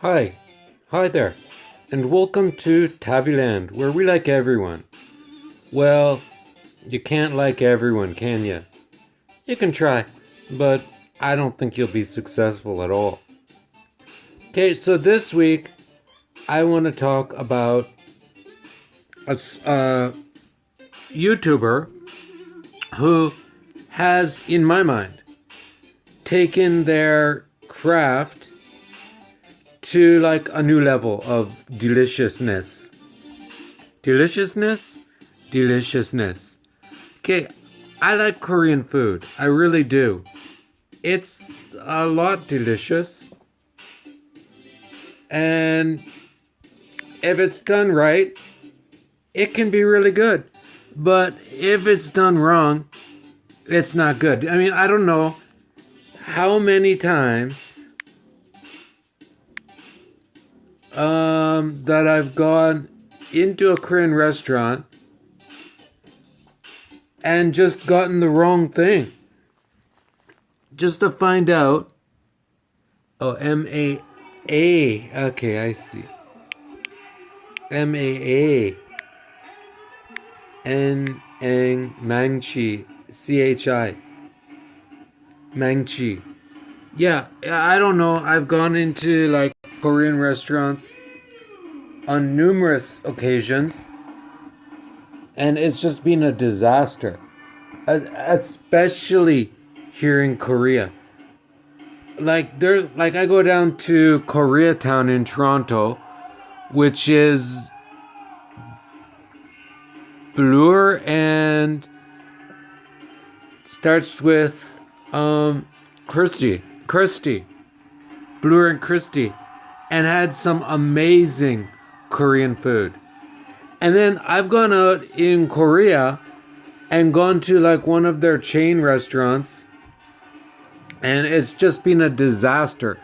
Hi, hi there, and welcome to Taviland, where we like everyone. Well, you can't like everyone, can you? You can try, but I don't think you'll be successful at all. Okay, so this week I want to talk about a YouTuber who has, in my mind, taken their craft to like a new level of deliciousness. Deliciousness? Deliciousness. Okay, I like Korean food. I really do. It's a lot delicious. And if it's done right, it can be really good. But if it's done wrong, it's not good. I mean, I don't know how many times that I've gone into a Korean restaurant and just gotten the wrong thing. Just to find out. Oh, M-A-A. Okay, I see. M-A-A. N-N Maangchi. C-H-I. Maangchi. Yeah, I don't know. I've gone into like Korean restaurants on numerous occasions, and it's just been a disaster. Especially here in Korea. Like I go down to Koreatown in Toronto, which is Bloor and starts with Christie, Bloor and Christie, and had some amazing Korean food. And then I've gone out in Korea and gone to like one of their chain restaurants, and it's just been a disaster.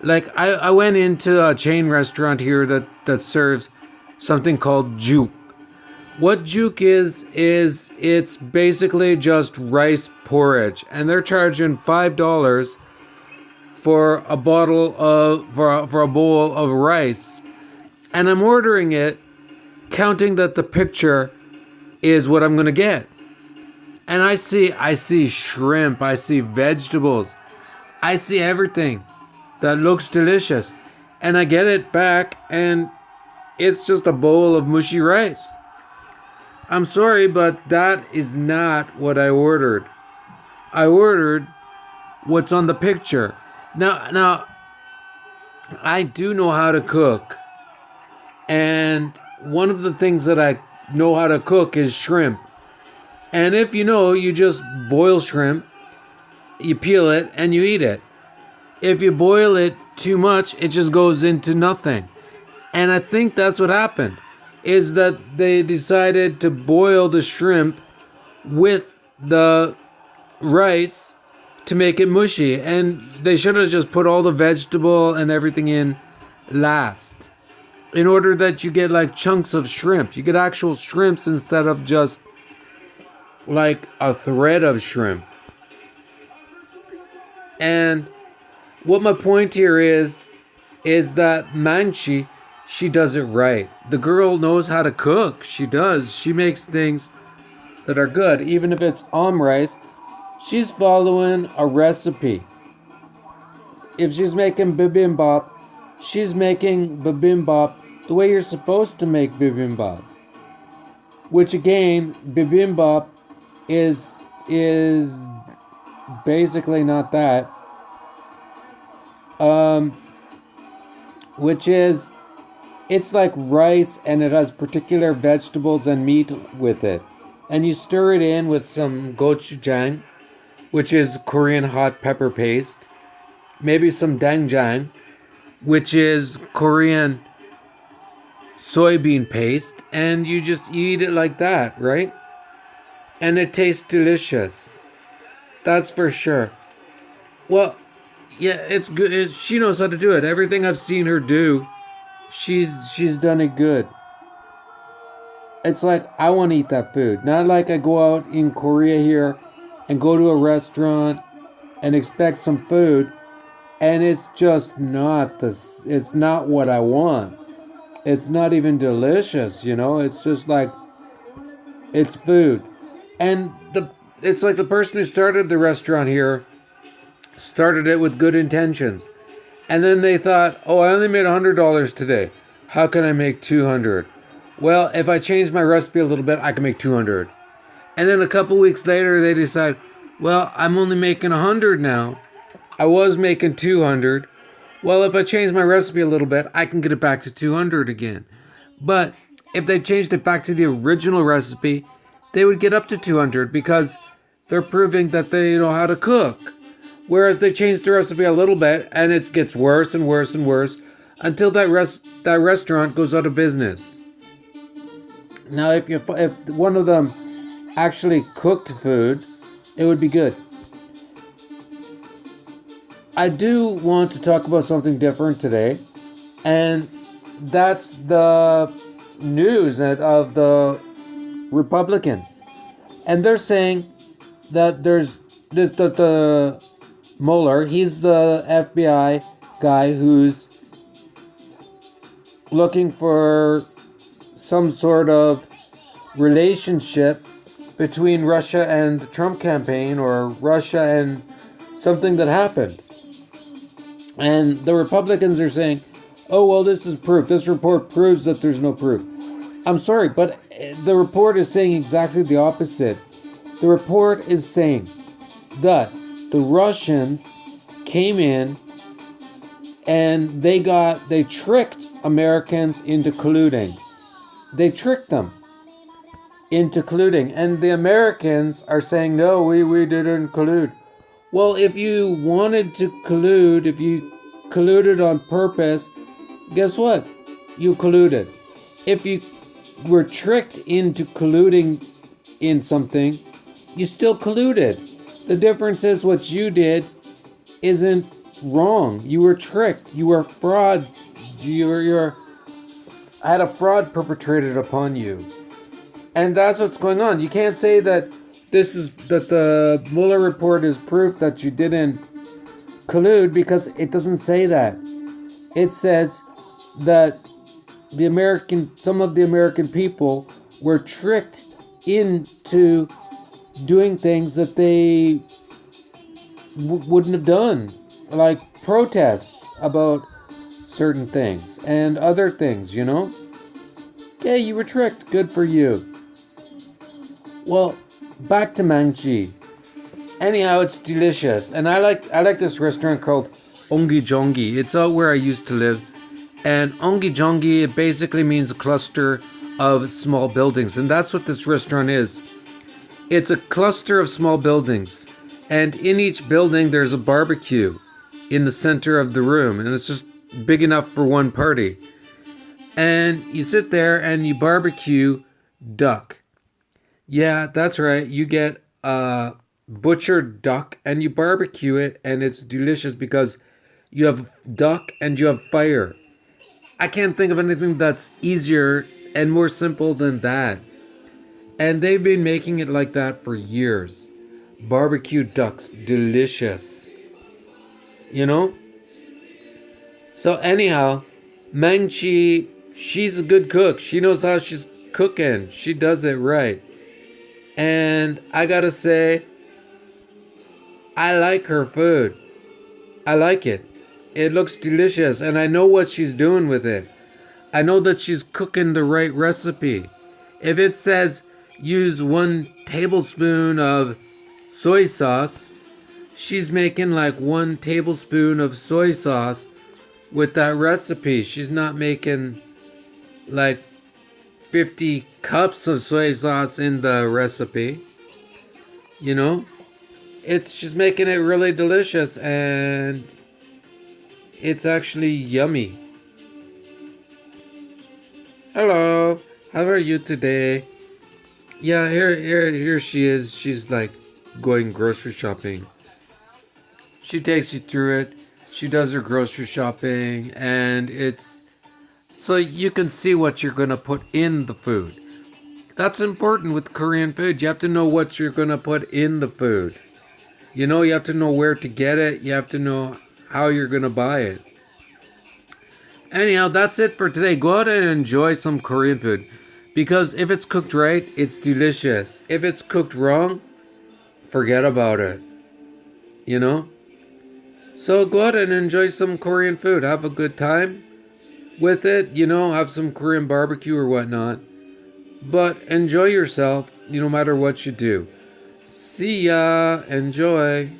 Like I went into a chain restaurant here that serves something called juke. What juke is it's basically just rice porridge, and they're charging $5 for a bottle of for a bowl of rice, and I'm ordering it, counting that the picture is what I'm gonna get, and I see shrimp, I see vegetables, I see everything that looks delicious, and I get it back, and it's just a bowl of mushy rice. I'm sorry, but that is not what I ordered. I ordered what's on the picture. Now, I do know how to cook. And one of the things that I know how to cook is shrimp. And if you know, you just boil shrimp, you peel it, and you eat it. If you boil it too much, it just goes into nothing. And I think that's what happened, is that they decided to boil the shrimp with the rice to make it mushy, and they should have just put all the vegetable and everything in last, in order that you get like chunks of shrimp. You get actual shrimps instead of just like a thread of shrimp. And what my point here is that Maangchi, she does it right. The girl knows how to cook. She does. She makes things that are good. Even if it's rice, she's following a recipe. If she's making bibimbap, she's making bibimbap the way you're supposed to make bibimbap. Which again, bibimbap is basically not that. Which is, it's like rice, and it has particular vegetables and meat with it. And you stir it in with some gochujang, which is Korean hot pepper paste. Maybe some doenjang, which is Korean soybean paste. And you just eat it like that, right? And it tastes delicious. That's for sure. Well, yeah, it's good. She knows how to do it. Everything I've seen her do, she's done it good. It's like I want to eat that food. Not like I go out in Korea here and go to a restaurant and expect some food, and it's just not it's not what I want. It's not even delicious, It's just like it's food. And it's like the person who started the restaurant here started it with good intentions. And then they thought, "Oh, I only made $100 today. How can I make 200? Well, if I change my recipe a little bit, I can make 200." And then a couple weeks later, they decide, "Well, I'm only making 100 now. I was making 200. Well, if I change my recipe a little bit, I can get it back to 200 again." But if they changed it back to the original recipe, they would get up to 200 because they're proving that they know how to cook. Whereas they change the recipe a little bit and it gets worse and worse and worse until that restaurant goes out of business. Now, if one of them actually cooked food, it would be good. I do want to talk about something different today, and that's the news of the Republicans. And they're saying that there's the Mueller, he's the FBI guy who's looking for some sort of relationship between Russia and the Trump campaign, or Russia and something that happened. And the Republicans are saying, "Oh, well, this is proof. This report proves that there's no proof." I'm sorry, but the report is saying exactly the opposite. The report is saying that the Russians came in and they tricked Americans into colluding. They tricked them into colluding. And the Americans are saying, "No, we didn't collude." Well, if you wanted to collude, if you colluded on purpose, guess what? You colluded. If you were tricked into colluding in something, you still colluded. The difference is what you did isn't wrong. You were tricked. You were fraud. You're had a fraud perpetrated upon you. And that's what's going on. You can't say that the Mueller report is proof that you didn't collude, because it doesn't say that. It says that some of the American people were tricked into doing things that they wouldn't have done, like protests about certain things and other things, Yeah, you were tricked. Good for you. Well, back to Maangchi. Anyhow, it's delicious, and I like this restaurant called Ongi Jongi. It's out where I used to live, and Ongi Jongi, it basically means a cluster of small buildings, and that's what this restaurant is. It's a cluster of small buildings, and in each building there's a barbecue in the center of the room, and it's just big enough for one party. And you sit there and you barbecue duck. Yeah, that's right. You get butchered duck and you barbecue it, and it's delicious because you have duck and you have fire. I can't think of anything that's easier and more simple than that. And they've been making it like that for years. Barbecue ducks, delicious. So anyhow, Maangchi, she's a good cook. She knows how she's cooking. She does it right. And I gotta say, I like her food. I like it. It looks delicious, and I know what she's doing with it. I know that she's cooking the right recipe. If it says use 1 tablespoon of soy sauce, she's making like 1 tablespoon of soy sauce with that recipe. She's not making like 50 cups of soy sauce in the recipe. She's making it really delicious, and it's actually yummy. Hello, how are you today? Yeah, here she is. She's like going grocery shopping. She takes you through it. She does her grocery shopping, and it's so you can see what you're going to put in the food. That's important with Korean food. You have to know what you're going to put in the food. You have to know where to get it. You have to know how you're going to buy it. Anyhow, that's it for today. Go out and enjoy some Korean food. Because if it's cooked right, it's delicious. If it's cooked wrong, forget about it. You know? So go out and enjoy some Korean food. Have a good time with it. Have some Korean barbecue or whatnot. But enjoy yourself, no matter what you do. See ya. Enjoy.